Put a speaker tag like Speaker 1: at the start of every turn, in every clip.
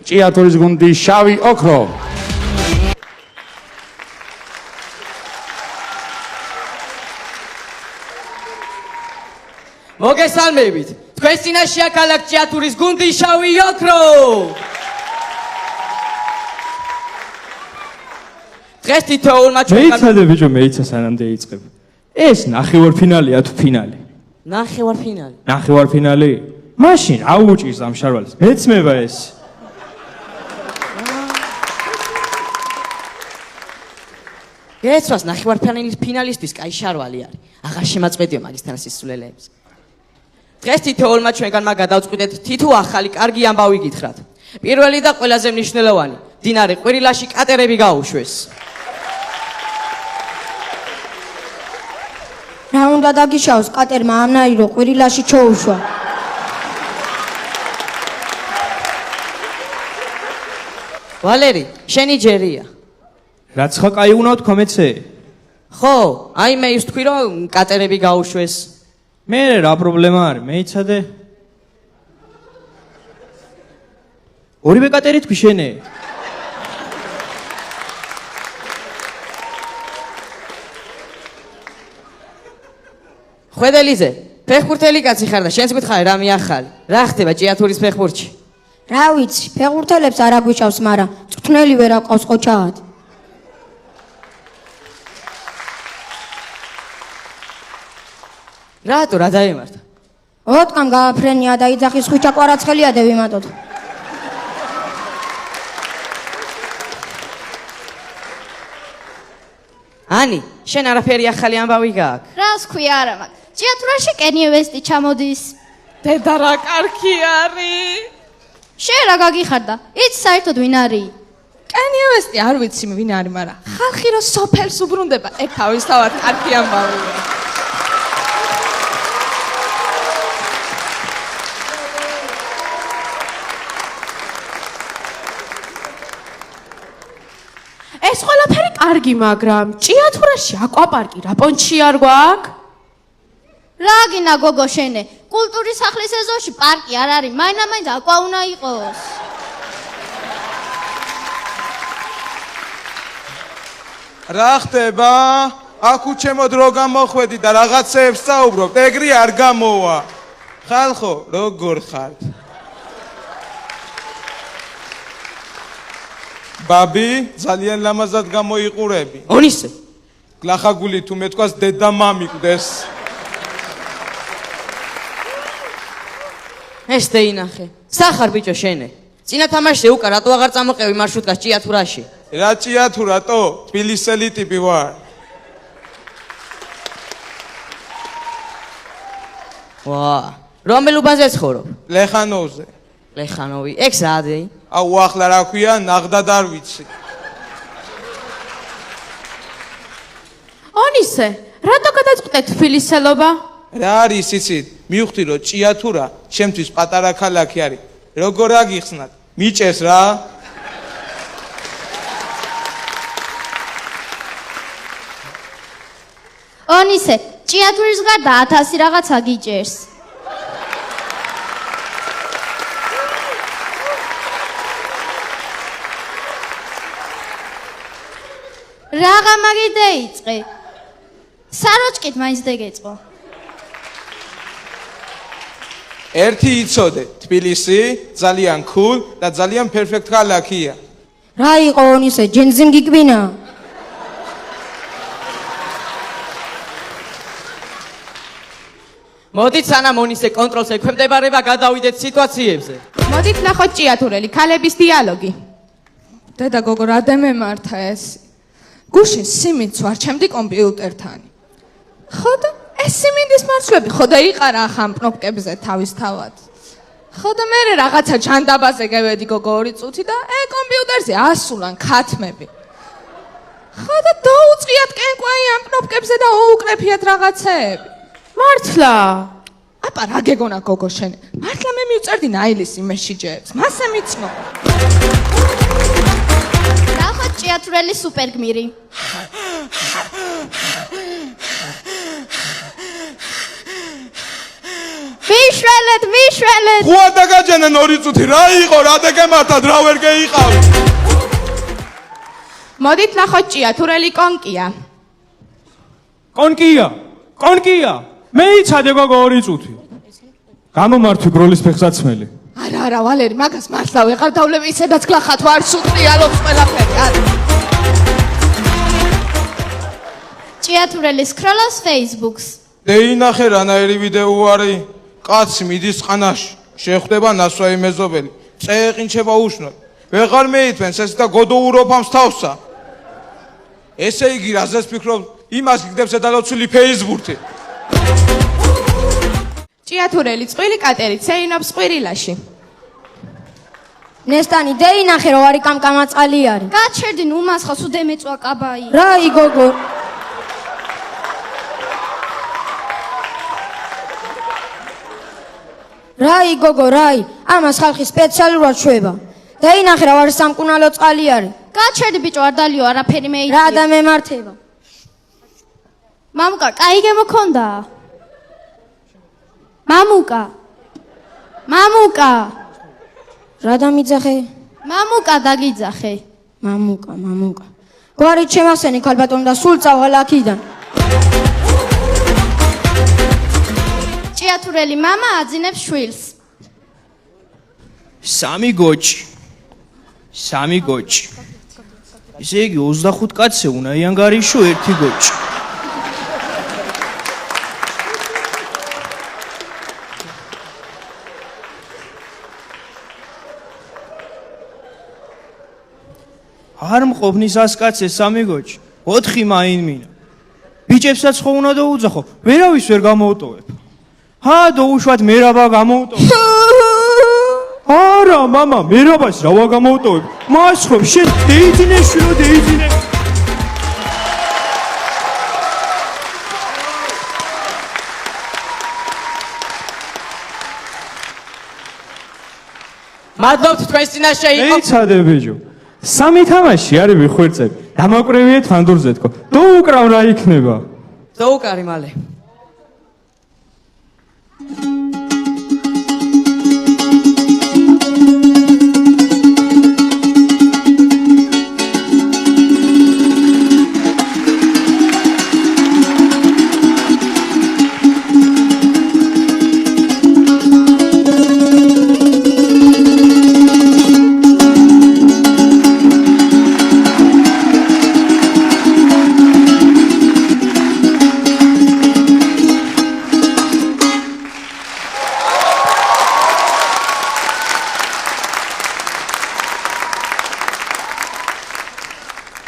Speaker 1: ჭიათურის გუნდი შავი ოქრო.
Speaker 2: მოგესალმებით. თქვენ წინაშეა ქალაქ ჭიათურის გუნდი შავი ოქრო. დღეს თითოეულმა ჩვენგან
Speaker 3: მეიცადე ბიჭო, მეიცა სანამ დაიწყებ. ეს ნახევარფინალია თუ ფინალი?
Speaker 2: ნახევარფინალი.
Speaker 3: ნახევარფინალი? მაშინ აუჭირს ამ შარვალს. მეცმება ეს.
Speaker 2: გეცვას ნახევარფინალის ფინალისტვის კაი შარვალი არის. აღარ შემაწყვეტიო მაგისთან სისულელეებს. დღეს თითოეულმა ჩვენგანმა გადავწყვიტეთ თითო ახალი კარგი ამბავი გითხრათ. პირველი და ყველაზე მნიშვნელოვანი, მდინარე ყვირილაში კატერები გაუშვეს.
Speaker 4: რა უნდა დაგიშაოს კატერმა ამნაირი რომ ყვირილაში ჩოუშვა.
Speaker 2: ვალერი, შენი ჯერია.
Speaker 3: რაც ხო კაი უნდა თქვა მეცე?
Speaker 2: ხო, აი მე ის თქვი რომ კატერები გაუშვეს.
Speaker 3: მე რა პრობლემა არის? მეიცადე. ორივე კატერი თქვი შენე?
Speaker 2: ხვედელიძე, ფეხბურთელი კაცი ხარ და შენს გითხარი რა მიახალი? რა ხდება ჭიათურის ფეხბურთში?
Speaker 4: რა ვიცი, ფეხბურთელებს არ აგვიჭავს, მაგრამ წვრთნელი ვერ აყავს ყოჩაღად.
Speaker 2: რატო რა დაემართა?
Speaker 4: ოტკამ გააფრენია და იძახის ხვიჩა კვარაცხელია და ვიმატოთ.
Speaker 2: ანი, შენ არაფერი ახალი ამბავი გააქვს?
Speaker 5: რას ქვია არა მაგ? ჭიათურაში კენიე ვესტი ჩამოდის.
Speaker 6: დედა რა კარგი არის.
Speaker 5: შენ რა გაგიხარდა? იცი საერთოდ ვინ არის?
Speaker 6: კენიე ვესტი არ ვიცი ვინ არის, მაგრამ ხალხი რო სოფელს უბრუნდება, ეგ თავისთავად კარგი ამბავია. ეს ყველაფერი კარგი, მაგრამ ჭიათურაში აკვაპარკი რა პონჩი არ გვაქვს?
Speaker 5: რა გინა გოგო შენე? კულტურის სახლის ეზოში პარკი არ არის, მაინდა აკვა უნდა იყოს.
Speaker 7: რა ხდება? აქ უჩემოდ რო გამოხვედი და რაღაცეებს საუბრობ, ეგრე არ გამოვა. ხალხო, როგორ ხართ? ბაბი, ძალიან ლამაზად გამოიყურები.
Speaker 2: ონისე.
Speaker 7: გლახაგული თუ მეთქვას დედა მამიკვდეს.
Speaker 2: ეს დაინახე. სახარ ბიჭო შენე. წინა თამაშზე უკა რატო აღარ წამოყევი მარშრუტკას ჭიათურაში?
Speaker 7: რა ჭიათურატო? თბილისელი ტიპი ვარ.
Speaker 2: ვა, რომელ უბანზე ცხოვრობ?
Speaker 7: ლეხანოვზე.
Speaker 2: ლეხანოვი, ეგ საადეი?
Speaker 7: აუ ახლა რა ქვია, ნაღდად არ ვიცი.
Speaker 6: ონისე, რატო გადაწყვეტე თბილისელობა?
Speaker 7: რა არის იცით? მივხვდი რომ ჭიათურა ჩემთვის პატარა ქალაქი არის. როგორ აგიხსნათ? მიჭეს რა.
Speaker 5: ონისე, ჭიათურის გარდა 1000 რაღაცა გიჭერს. რაღა მაგი დაიწყე. საროჭკით მაინც დაგეწყო.
Speaker 7: ერთი იცოდე, თბილისი ძალიან cool და ძალიან perfect ქალაქია.
Speaker 4: რა იყო ონისე, ჯენზიმ გიკვინა?
Speaker 2: მოდით სანამ ონისე კონტროლს ექვემდებარება, გადავიდეთ სიტუაციებზე.
Speaker 6: მოდით ნახოთ ჭიათურელი ქალების დიალოგი. დედა გოგო, რა დამემართა ეს? გუშინ სიმინდს ვარჩემდი კომპიუტერთან. ხო და ეს სიმინდის მარცვლები ხო და იყარა ახან პროპკებზე თავისთავად. ხო და მე რაღაცა ჯანდაბაზე გავედი გოგო 2 წუთი და კომპიუტერზე ასულან ქათმები. ხო და დაუწყიათ კენკვაი ამ პროპკებზე და უუკრეფიათ რაღაცეები. მართლა? აპა რა გეგონა გოგო შენ? მართლა მე მივწერდი ნაილის იმეშიჯებს. მასე მიცნო.
Speaker 5: ნახოთ ჭიათურელი სუპერგმირი. ვიშველეთ.
Speaker 7: ხუა დაგაჯანენ 2 წუთი, რა იყო, რა დაგემართად, რა ვერ გეიყავი.
Speaker 6: მოდით ნახოთ ჭიათურელი კონკია.
Speaker 3: კონკია მე იცადე გოგო 2 წუთი გამომართვი გროლის ფეხსაცმელი
Speaker 6: არა ვალერი მაგას მართლა ვეღარ დავლები ისედაც გლახათ ვარ სუტრიალობს ყველაფერი არა
Speaker 5: ჭიათურელი სკროლობს Facebook-ს.
Speaker 7: დეინახე რანაირი ვიდეო არის. კაცი მიდის ყანაში, შეხვდება ნასვაი მეზობელი. წეყინჩება უშნოდ. ვეღარ მეითმენს ეს და გოდოუროფამს თავსა. ესე იგი რაზეც ფიქრობ, იმას გიგდებს დალოცული Facebook-ი.
Speaker 6: ჭიათურელი წყვილი კატერიც ეინობს ყვირილაში
Speaker 4: ნესტანი დეინახე რო არის კამკამაწალი არის.
Speaker 5: გაჩერდინ უმასხოს უდემეწვა კაბაი.
Speaker 4: რაი გოგო რაი ამას ხალხი სპეციალურად შვება. დეინახე რა არის სამკუნალო წყალი არის.
Speaker 5: გაჩერდი ბიჭო არ დალიო არაფერი მეიტი.
Speaker 4: რა და მემართება.
Speaker 5: მამუკა, კაი გემოქონდა. მამუკა.
Speaker 4: რა დამიძახე?
Speaker 5: მამუკა დაგიძახე.
Speaker 4: მამუკა. გვარით შემახსენი ქალბატონ და სულ წავალ აქიდან.
Speaker 5: ჭიათურელი მამა აძინებს შვილს.
Speaker 8: სამი გოჭი. ესე იგი 25 კაცზე უნდა იანგარიშო 1 გოჭი. არ მყოფნის 100 კაცზე 3 გოჭი, 4 მაინმინა. ბიჭებსაც ხო უნდა დაუძახო, ვერავის ვერ გამოუტოვებ. დაუშვათ მერაბა გამოუტოვებ.
Speaker 3: არა მამა მერაბას რა ვაგამოვტოვებ მას ხო შენ დეიძინე შვილო დეიძინე
Speaker 2: მადლობთ თქვენს წინაშე იყო
Speaker 3: ეიცადე ბიჭო 3 თამაში არის ვიხვერწები დამაკვრევიეთ ფანდურზე თქო დაუკრავ რა იქნება
Speaker 2: დაუკარი მალე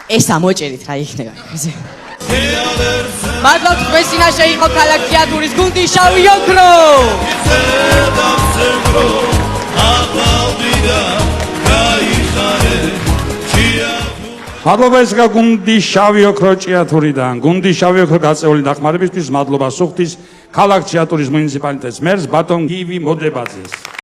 Speaker 2: ეს ამოჭერით რა იქნება ესე მადლობთ თქვენს წინაშე იყო ქალაქ ჭიათურის გუნდი შავი ოქრო
Speaker 1: მადლობა ეს გუნდი შავი ოქრო ჭიათურიდან გუნდი შავი ოქრო გაწეული დახმარებისთვის მადლობა სუხთის ქალაქ ჭიათურის მუნიციპალიტეტის მერს ბატონ გივი მოდებაძეს